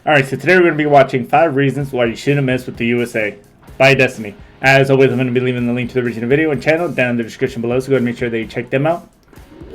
Alright, so today we're going to be watching 5 reasons why you shouldn't mess with the USA by Destiny. As always, I'm going to be leaving the link to the original video and channel down in the description below, so go ahead and make sure that you check them out.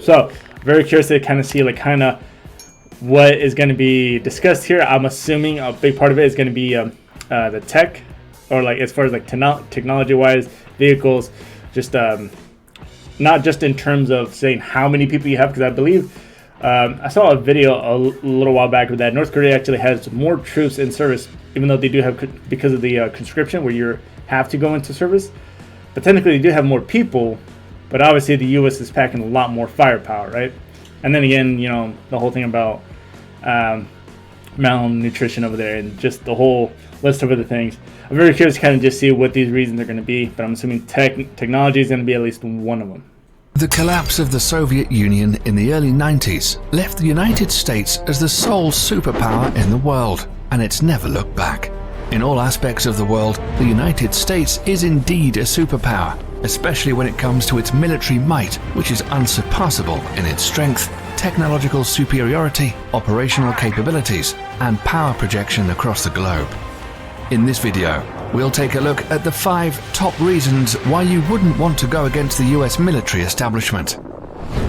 So, very curious to kind of see what is going to be discussed here. I'm assuming a big part of it is going to be the tech, or as far as technology-wise, vehicles, just not just in terms of saying how many people you have, because I believe I saw a video a little while back with that North Korea actually has more troops in service, even though they do have, because of the conscription where you have to go into service. But technically they do have more people, but obviously the US is packing a lot more firepower, right? And then again, you know, the whole thing about malnutrition over there and just the whole list of other things. I'm very curious to kind of just see what these reasons are going to be, but I'm assuming technology is going to be at least one of them. The collapse of the Soviet Union in the early 90s left the United States as the sole superpower in the world, and it's never looked back. In all aspects of the world, the United States is indeed a superpower, especially when it comes to its military might, which is unsurpassable in its strength, technological superiority, operational capabilities, and power projection across the globe. In this video, we'll take a look at the 5 top reasons why you wouldn't want to go against the US military establishment.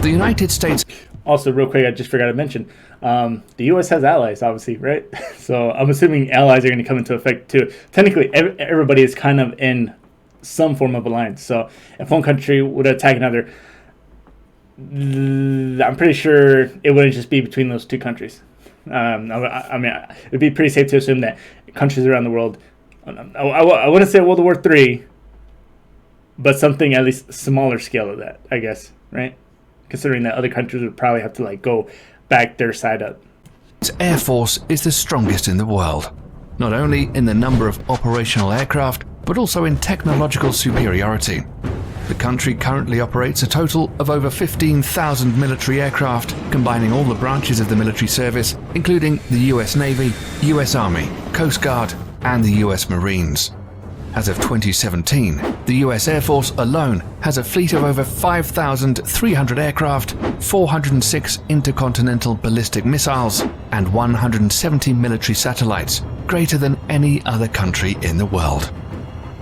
The United States... Also, real quick, I just forgot to mention, the US has allies, obviously, right? So I'm assuming allies are going to come into effect too. Technically, everybody is kind of in some form of alliance. So if one country would attack another, I'm pretty sure it wouldn't just be between those two countries. I mean, it would be pretty safe to assume that countries around the world, I wouldn't say World War III, but something at least smaller scale of that, I guess, right? Considering that other countries would probably have to go back their side up. Its air force is the strongest in the world, not only in the number of operational aircraft, but also in technological superiority. The country currently operates a total of over 15,000 military aircraft, combining all the branches of the military service, including the US Navy, US Army, Coast Guard, and the US Marines. As of 2017, the US Air Force alone has a fleet of over 5,300 aircraft, 406 intercontinental ballistic missiles, and 170 military satellites, greater than any other country in the world.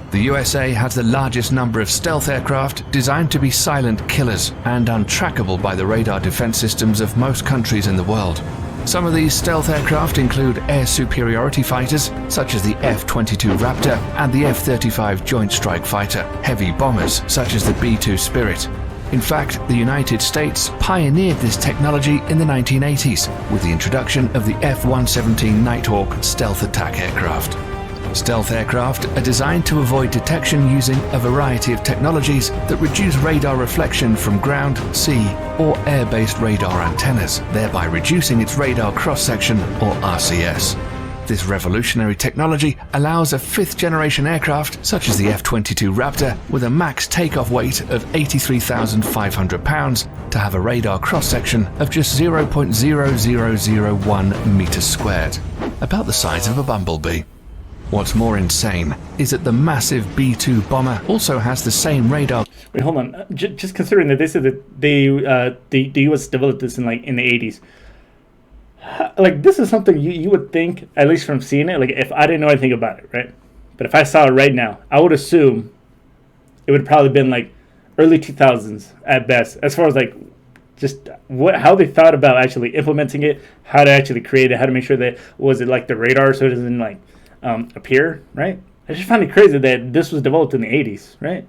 The USA has the largest number of stealth aircraft designed to be silent killers and untrackable by the radar defense systems of most countries in the world. Some of these stealth aircraft include air superiority fighters, such as the F-22 Raptor and the F-35 Joint Strike Fighter, heavy bombers, such as the B-2 Spirit. In fact, the United States pioneered this technology in the 1980s with the introduction of the F-117 Nighthawk stealth attack aircraft. Stealth aircraft are designed to avoid detection using a variety of technologies that reduce radar reflection from ground, sea, or air-based radar antennas, thereby reducing its radar cross-section, or RCS. This revolutionary technology allows a 5th-generation aircraft, such as the F-22 Raptor, with a max takeoff weight of 83,500 pounds, to have a radar cross-section of just 0.0001 meters squared, about the size of a bumblebee. What's more insane is that the massive B-2 bomber also has the same radar. Wait, hold on. Just considering that this is the U.S. developed this in the 80s. This is something you would think, at least from seeing it, if I didn't know anything about it, right? But if I saw it right now, I would assume it would probably been early 2000s at best, as far as just how they thought about actually implementing it, how to actually create it, how to make sure that was it the radar so it doesn't appear, right? I just find it crazy that this was developed in the 80s, right?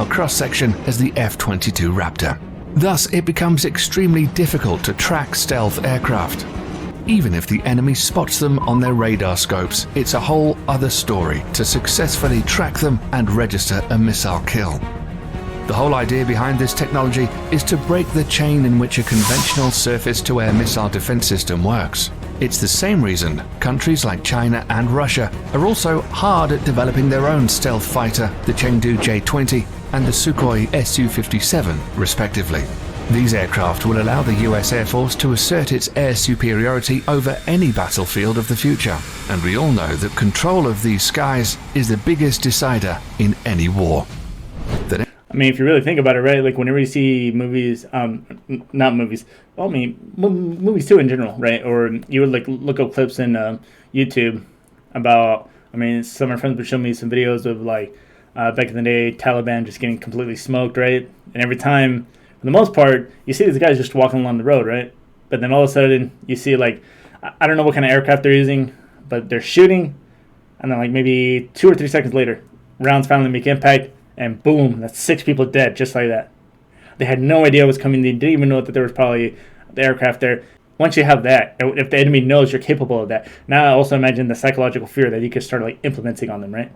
Cross-section as the F-22 Raptor. Thus, it becomes extremely difficult to track stealth aircraft. Even if the enemy spots them on their radar scopes, it's a whole other story to successfully track them and register a missile kill. The whole idea behind this technology is to break the chain in which a conventional surface-to-air missile defense system works. It's the same reason countries like China and Russia are also hard at developing their own stealth fighter, the Chengdu J-20 and the Sukhoi Su-57, respectively. These aircraft will allow the US Air Force to assert its air superiority over any battlefield of the future, and we all know that control of these skies is the biggest decider in any war. I mean, if you really think about it, right? Like whenever you see movies, not movies, well, I mean, movies too in general, right? Or you would like look up clips in YouTube about. I mean, some of my friends would show me some videos of like back in the day, Taliban just getting completely smoked, right? And every time, for the most part, you see these guys just walking along the road, right? But then all of a sudden, you see like, I don't know what kind of aircraft they're using, but they're shooting, and then like maybe 2 or 3 seconds later, rounds finally make impact, and boom, that's 6 people dead, just like that. They had no idea what was coming. They didn't even know that there was probably the aircraft there. Once you have that, if the enemy knows you're capable of that, now I also imagine the psychological fear that you could start like implementing on them, right?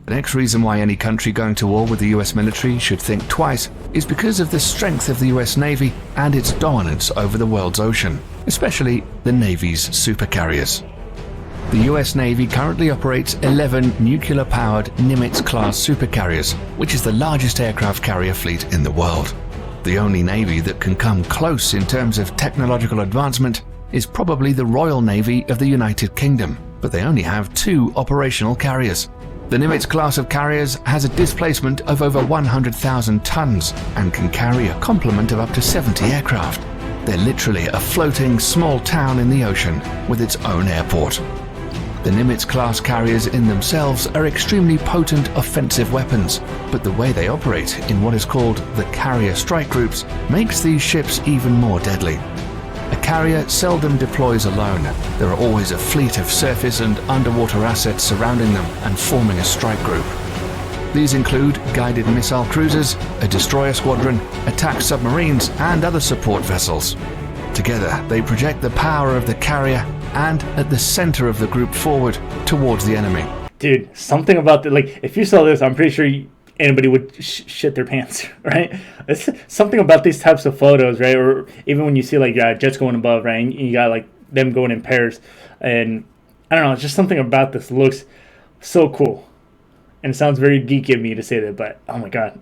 The next reason why any country going to war with the US military should think twice is because of the strength of the US Navy and its dominance over the world's ocean, especially the Navy's supercarriers. The US Navy currently operates 11 nuclear-powered Nimitz-class supercarriers, which is the largest aircraft carrier fleet in the world. The only navy that can come close in terms of technological advancement is probably the Royal Navy of the United Kingdom, but they only have 2 operational carriers. The Nimitz class of carriers has a displacement of over 100,000 tons and can carry a complement of up to 70 aircraft. They're literally a floating small town in the ocean with its own airport. The Nimitz-class carriers in themselves are extremely potent offensive weapons, but the way they operate in what is called the carrier strike groups makes these ships even more deadly. A carrier seldom deploys alone. There are always a fleet of surface and underwater assets surrounding them and forming a strike group. These include guided missile cruisers, a destroyer squadron, attack submarines, and other support vessels. Together, they project the power of the carrier and at the center of the group forward towards the enemy. Dude, something about the, like, if you saw this, I'm pretty sure anybody would shit their pants, right? It's something about these types of photos, right? Or even when you see like jets going above, right? And you got like them going in pairs, and I don't know, it's just something about this looks so cool. And it sounds very geeky of me to say that, but oh my god.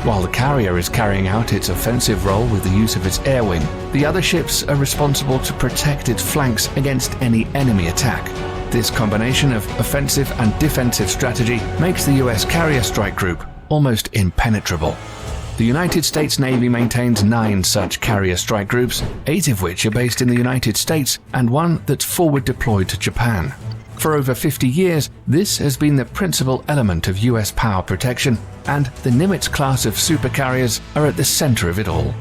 While the carrier is carrying out its offensive role with the use of its air wing, the other ships are responsible to protect its flanks against any enemy attack. This combination of offensive and defensive strategy makes the US carrier strike group almost impenetrable. The United States Navy maintains 9 such carrier strike groups, 8 of which are based in the United States and 1 that's forward deployed to Japan. For over 50 years, this has been the principal element of US power protection, and the Nimitz class of supercarriers are at the center of it all.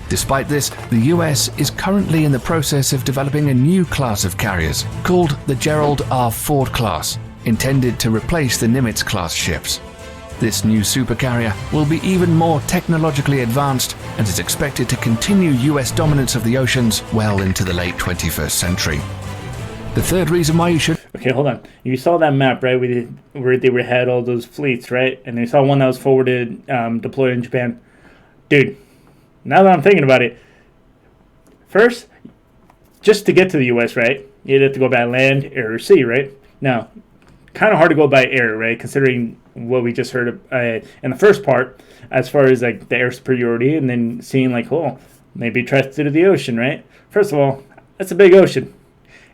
Despite this, the US is currently in the process of developing a new class of carriers called the Gerald R. Ford class, intended to replace the Nimitz class ships. This new supercarrier will be even more technologically advanced and is expected to continue US dominance of the oceans well into the late 21st century. The third reason why you should... Okay, hold on. You saw that map, right? Where they had all those fleets, right? And you saw one that was forwarded, deployed in Japan. Dude, now that I'm thinking about it, first, just to get to the U.S., right? You'd have to go by land, air, or sea, right? Now, kind of hard to go by air, right? Considering what we just heard in the first part, as far as like the air superiority, and then seeing like, oh, maybe try to do the ocean, right? First of all, that's a big ocean.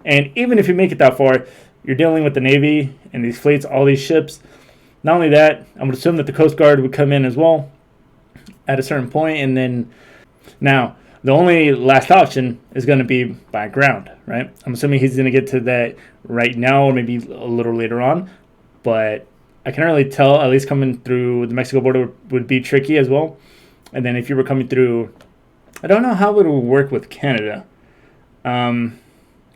And even if you make it that far, you're dealing with the Navy and these fleets, all these ships. Not only that, I would assume that the Coast Guard would come in as well at a certain point. And then now, the only last option is going to be by ground, right? I'm assuming he's going to get to that right now or maybe a little later on. But I can really tell, at least coming through the Mexico border would be tricky as well. And then if you were coming through, I don't know how it would work with Canada.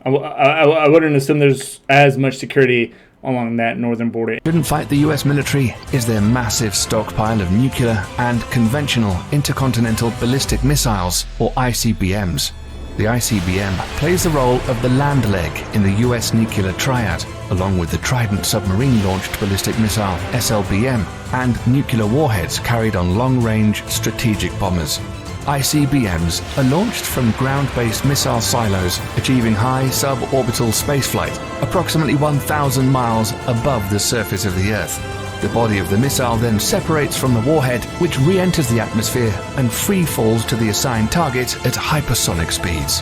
I wouldn't assume there's as much security along that northern border. Shouldn't fight the US military is their massive stockpile of nuclear and conventional intercontinental ballistic missiles, or ICBMs. The ICBM plays the role of the land leg in the US nuclear triad, along with the Trident submarine-launched ballistic missile SLBM and nuclear warheads carried on long-range strategic bombers. ICBMs are launched from ground-based missile silos, achieving high suborbital spaceflight, approximately 1,000 miles above the surface of the Earth. The body of the missile then separates from the warhead, which re-enters the atmosphere and free falls to the assigned target at hypersonic speeds.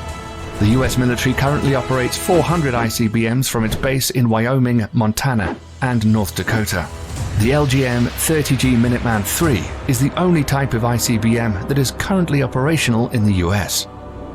The US military currently operates 400 ICBMs from its base in Wyoming, Montana, and North Dakota. The LGM-30G Minuteman III is the only type of ICBM that is currently operational in the US.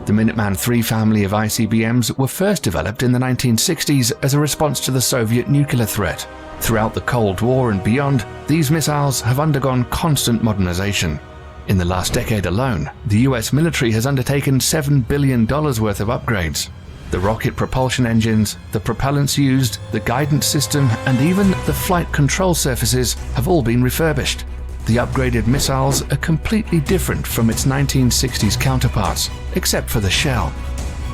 The Minuteman III family of ICBMs were first developed in the 1960s as a response to the Soviet nuclear threat. Throughout the Cold War and beyond, these missiles have undergone constant modernization. In the last decade alone, the US military has undertaken $7 billion worth of upgrades. The rocket propulsion engines, the propellants used, the guidance system, and even the flight control surfaces have all been refurbished. The upgraded missiles are completely different from its 1960s counterparts, except for the shell.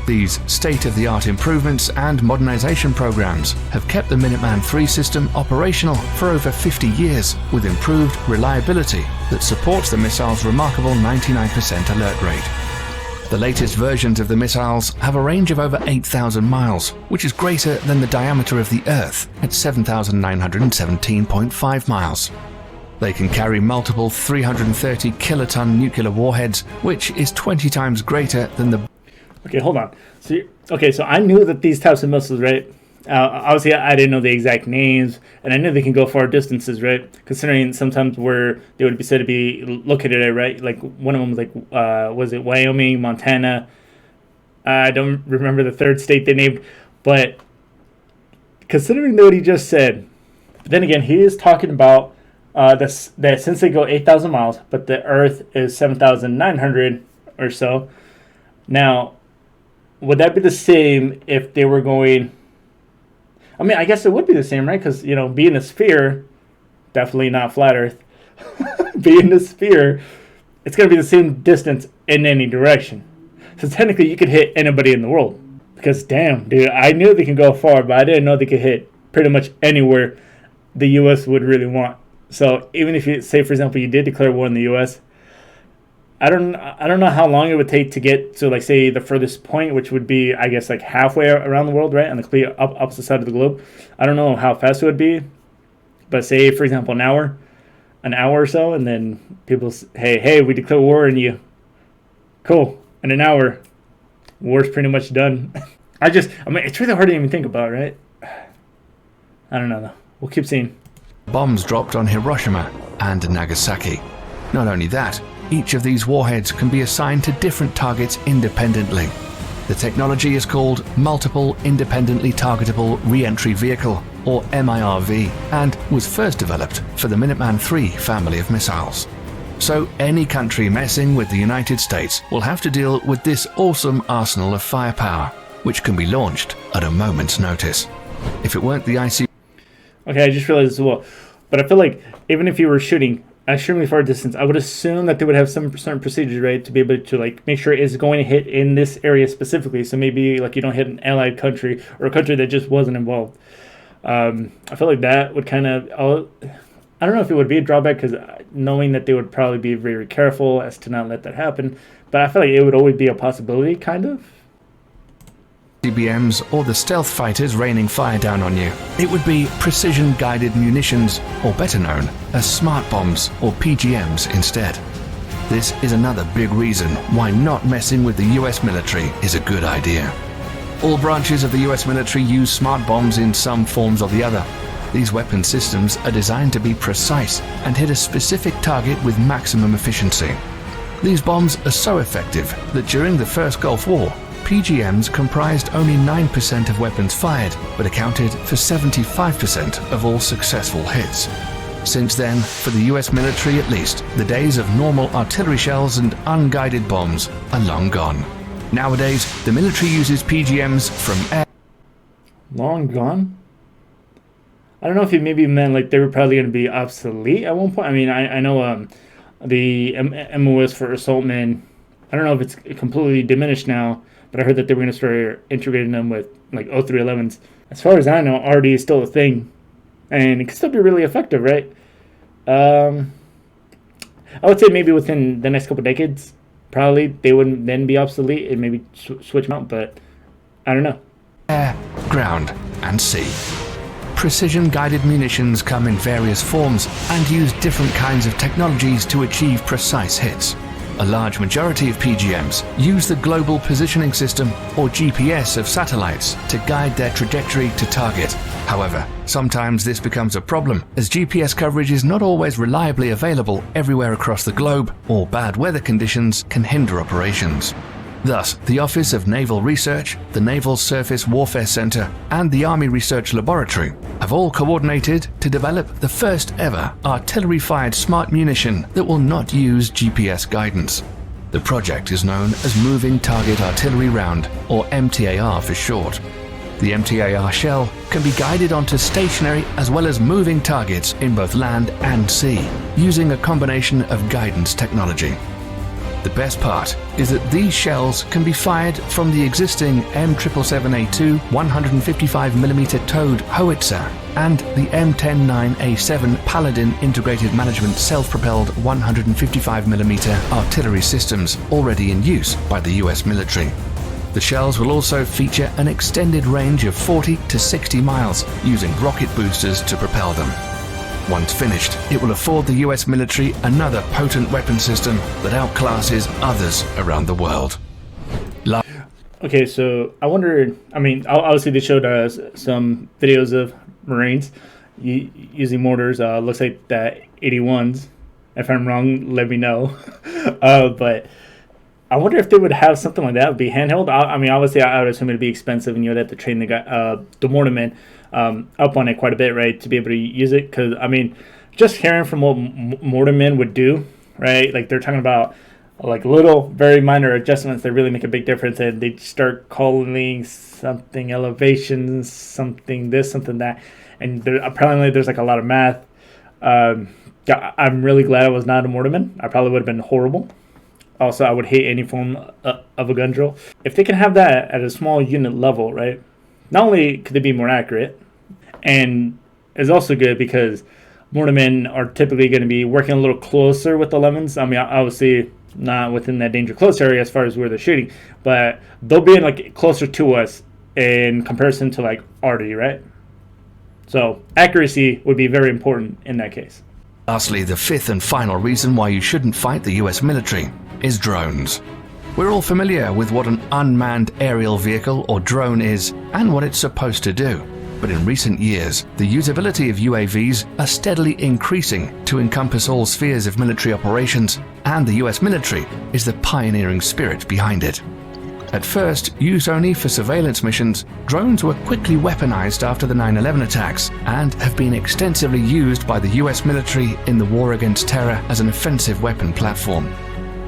These state-of-the-art improvements and modernization programs have kept the Minuteman III system operational for over 50 years with improved reliability that supports the missile's remarkable 99% alert rate. The latest versions of the missiles have a range of over 8,000 miles, which is greater than the diameter of the Earth at 7,917.5 miles. They can carry multiple 330 kiloton nuclear warheads, which is 20 times greater than the... Okay, hold on. So I knew that these types of missiles, right? Obviously, I didn't know the exact names, and I knew they can go far distances, right? Considering sometimes where they would be said to be located at, right? Like one of them was like, was it Wyoming, Montana? I don't remember the third state they named, but considering what he just said, but then again, he is talking about that since they go 8,000 miles, but the Earth is 7,900 or so. Now, would that be the same if they were going... I mean, I guess it would be the same, right? Because, being a sphere, definitely not flat Earth. Being a sphere, it's going to be the same distance in any direction. So technically, you could hit anybody in the world. Because, damn, dude, I knew they can go far, but I didn't know they could hit pretty much anywhere the U.S. would really want. So even if you, say, for example, you did declare war in the U.S., I don't know how long it would take to get to, like, say, the furthest point, which would be, I guess, like halfway around the world, right, on the complete opposite side of the globe. I don't know how fast it would be, but say, for example, an hour or so, and then people say, hey, we declare war on you. Cool. In an hour, war's pretty much done. It's really hard to even think about, right? I don't know, though. We'll keep seeing. Bombs dropped on Hiroshima and Nagasaki. Not only that, each of these warheads can be assigned to different targets independently. The technology is called Multiple Independently Targetable Re-Entry Vehicle, or MIRV, and was first developed for the Minuteman III family of missiles. So any country messing with the United States will have to deal with this awesome arsenal of firepower, which can be launched at a moment's notice. If it weren't the IC... Okay, I just realized as well. But I feel like even if you were shooting extremely far distance, I would assume that they would have some certain procedures, right, to be able to, like, make sure it's going to hit in this area specifically. So maybe, like, you don't hit an allied country or a country that just wasn't involved. I feel like that would kind of... I don't know if it would be a drawback, because knowing that they would probably be very careful as to not let that happen. But I feel like it would always be a possibility, kind of. ICBMs or the stealth fighters raining fire down on you. It would be precision-guided munitions, or better known as smart bombs or PGMs instead. This is another big reason why not messing with the US military is a good idea. All branches of the US military use smart bombs in some forms or the other. These weapon systems are designed to be precise and hit a specific target with maximum efficiency. These bombs are so effective that during the First Gulf War, PGMs comprised only 9% of weapons fired, but accounted for 75% of all successful hits. Since then, for the US military at least, the days of normal artillery shells and unguided bombs are long gone. Nowadays, the military uses PGMs from air... Long gone? I don't know if he maybe meant like they were probably going to be obsolete at one point. I mean, I know the MOS for assault men, I don't know if it's completely diminished now, but I heard that they were going to start integrating them with like 0311s. As far as I know, RD is still a thing, and it can still be really effective, right? I would say maybe within the next couple decades, probably they wouldn't then be obsolete and maybe switch them out, but I don't know. Air, ground, and sea. Precision-guided munitions come in various forms and use different kinds of technologies to achieve precise hits. A large majority of PGMs use the Global Positioning System, or GPS, of satellites to guide their trajectory to target. However, sometimes this becomes a problem, as GPS coverage is not always reliably available everywhere across the globe, or bad weather conditions can hinder operations. Thus, the Office of Naval Research, the Naval Surface Warfare Center, and the Army Research Laboratory have all coordinated to develop the first ever artillery-fired smart munition that will not use GPS guidance. The project is known as Moving Target Artillery Round, or MTAR for short. The MTAR shell can be guided onto stationary as well as moving targets in both land and sea, using a combination of guidance technology. The best part is that these shells can be fired from the existing M777A2 155mm towed howitzer and the M109A7 Paladin Integrated Management self-propelled 155mm artillery systems already in use by the US military. The shells will also feature an extended range of 40 to 60 miles using rocket boosters to propel them. Once finished, it will afford the US military another potent weapon system that outclasses others around the world. Okay, so I wonder, I mean, obviously they showed us some videos of Marines using mortars. Looks like the 81s. If I'm wrong, let me know. But I wonder if they would have something like that, would be handheld. I mean, obviously I would assume it'd be expensive and you would have to train the guy, the mortarman, up on it quite a bit, right, to be able to use it. Because I mean, just hearing from what mortarmen would do, right, like they're talking about like little very minor adjustments that really make a big difference, and they start calling something elevations, something this, something that, and apparently there's like a lot of math. I'm really glad I was not a mortarman. I probably would have been horrible. Also, I would hate any form of a gun drill. If they can have that at a small unit level, right, not only could they be more accurate, and it's also good because mortarmen are typically going to be working a little closer with the 11s. I mean, obviously not within that danger close area as far as where they're shooting, but they'll be in like closer to us in comparison to like arty, right? So accuracy would be very important in that case. Lastly, the fifth and final reason why you shouldn't fight the US military is drones. We're all familiar with what an unmanned aerial vehicle or drone is and what it's supposed to do. But in recent years, the usability of UAVs are steadily increasing to encompass all spheres of military operations, and the US military is the pioneering spirit behind it. At first, used only for surveillance missions, drones were quickly weaponized after the 9/11 attacks and have been extensively used by the US military in the war against terror as an offensive weapon platform.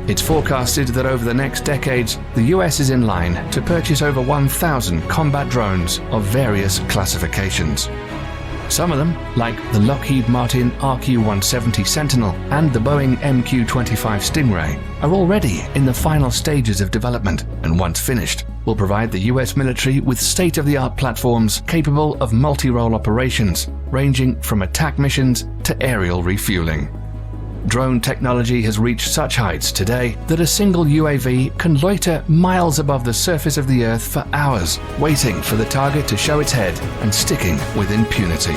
It's forecasted that over the next decades, the US is in line to purchase over 1,000 combat drones of various classifications. Some of them, like the Lockheed Martin RQ-170 Sentinel and the Boeing MQ-25 Stingray, are already in the final stages of development, and once finished, will provide the US military with state-of-the-art platforms capable of multi-role operations, ranging from attack missions to aerial refueling. Drone technology has reached such heights today that a single UAV can loiter miles above the surface of the Earth for hours, waiting for the target to show its head and sticking with impunity.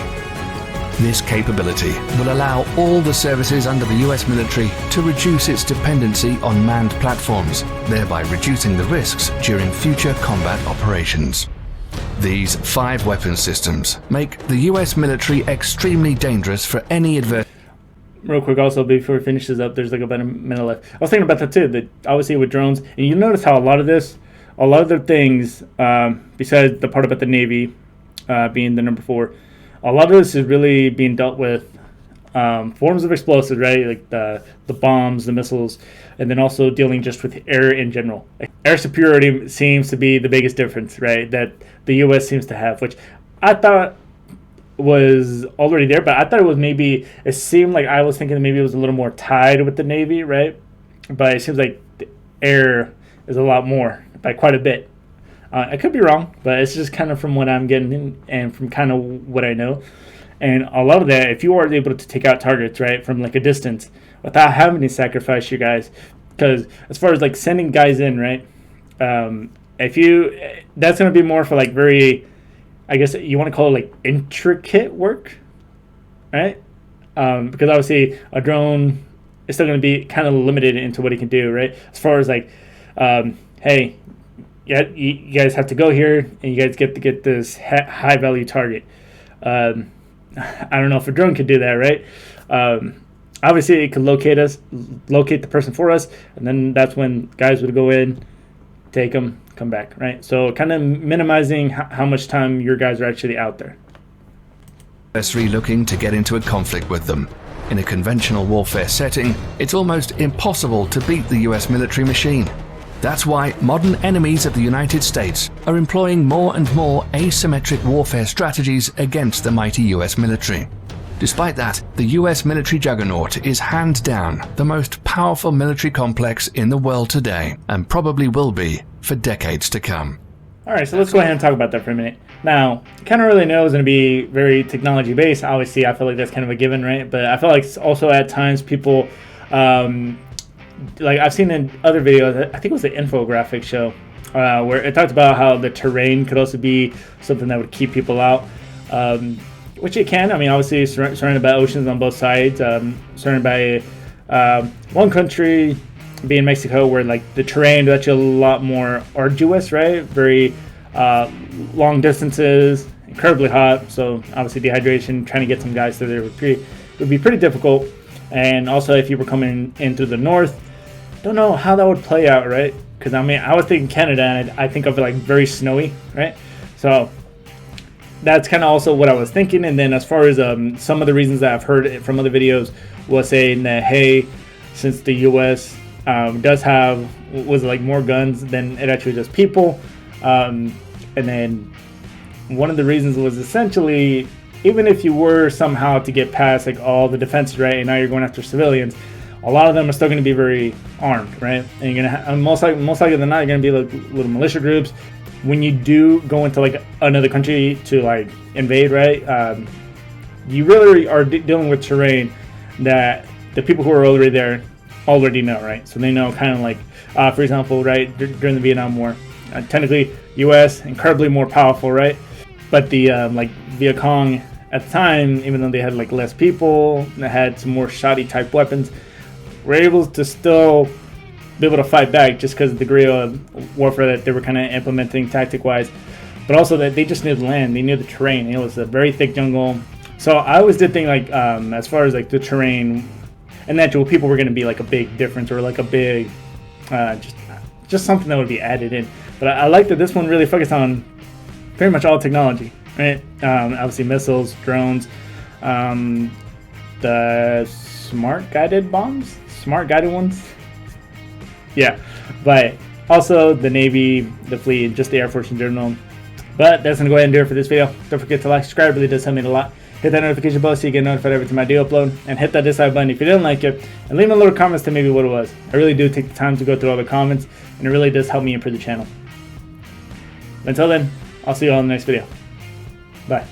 This capability will allow all the services under the US military to reduce its dependency on manned platforms, thereby reducing the risks during future combat operations. These 5 weapon systems make the US military extremely dangerous for any adversary. Real quick, also, before we finish this up, there's like about a minute left. I was thinking about that too, that obviously with drones, and you notice how a lot of the things, besides the part about the Navy being the number 4, a lot of this is really being dealt with forms of explosives, right? Like the bombs, the missiles, and then also dealing just with air in general. Air superiority seems to be the biggest difference, right? That the U.S. seems to have, which I thought was already there, but I thought it seemed like I was thinking maybe it was a little more tied with the Navy, right? But it seems like the air is a lot more, by quite a bit. I could be wrong, but it's just kind of from what I'm getting and from kind of what I know. And a lot of that, if you are able to take out targets, right, from like a distance without having to sacrifice your guys, because as far as like sending guys in, right, that's going to be more for like very, I guess you want to call it like intricate work, right? Because obviously a drone it's still going to be kind of limited into what he can do, right? As far as like, hey, yeah, you guys have to go here and you guys get to get this high value target. I don't know if a drone could do that, right? Obviously, it could locate the person for us, and then that's when guys would go in, take them, come back, right? So kind of minimizing how much time your guys are actually out there. Adversary looking to get into a conflict with them. In a conventional warfare setting, it's almost impossible to beat the US military machine. That's why modern enemies of the United States are employing more and more asymmetric warfare strategies against the mighty US military. Despite that, the US military juggernaut is hands down the most powerful military complex in the world today, and probably will be for decades to come. Alright, so let's go ahead and talk about that for a minute. Now, kind of really know it's going to be very technology based. Obviously, I feel like that's kind of a given, right? But I feel like also at times people, like I've seen in other videos, I think it was the infographic show, where it talked about how the terrain could also be something that would keep people out. Which it can. I mean, obviously surrounded by oceans on both sides, surrounded by one country being Mexico, where like the terrain is actually a lot more arduous, right? Very long distances, incredibly hot. So obviously dehydration, trying to get some guys through there would be pretty difficult. And also if you were coming in through the north, don't know how that would play out, right? Because I mean, I was thinking Canada, and I think of it like very snowy, right? So that's kind of also what I was thinking. And then as far as some of the reasons that I've heard from other videos was saying that, hey, since the U.S. was like more guns than it actually does people. And then one of the reasons was essentially, even if you were somehow to get past like all the defenses, right, and now you're going after civilians, a lot of them are still going to be very armed, right? And you're going to most likely than not, you're going to be like little militia groups. When you do go into like another country to like invade, right, you really are dealing with terrain that the people who are already there already know, right? So they know kind of like, for example, right, during the Vietnam War, technically U.S. incredibly more powerful, right? But the like Viet Cong at the time, even though they had like less people, they had some more shoddy type weapons, were able to still be able to fight back just because of the guerrilla warfare that they were kind of implementing tactic wise, but also that they just knew the land, they knew the terrain. It was a very thick jungle. So I always did think like as far as like the terrain and natural people were going to be like a big difference, or like a big just something that would be added in. But I like that this one really focused on pretty much all technology, right? Obviously missiles, drones, the smart guided ones. Yeah, but also the Navy, the fleet, and just the Air Force in general. But that's going to go ahead and do it for this video. Don't forget to like, subscribe, really does help me a lot. Hit that notification bell so you get notified every time I do upload. And hit that dislike button if you didn't like it. And leave a little comments to maybe what it was. I really do take the time to go through all the comments, and it really does help me improve the channel. Until then, I'll see you all in the next video. Bye.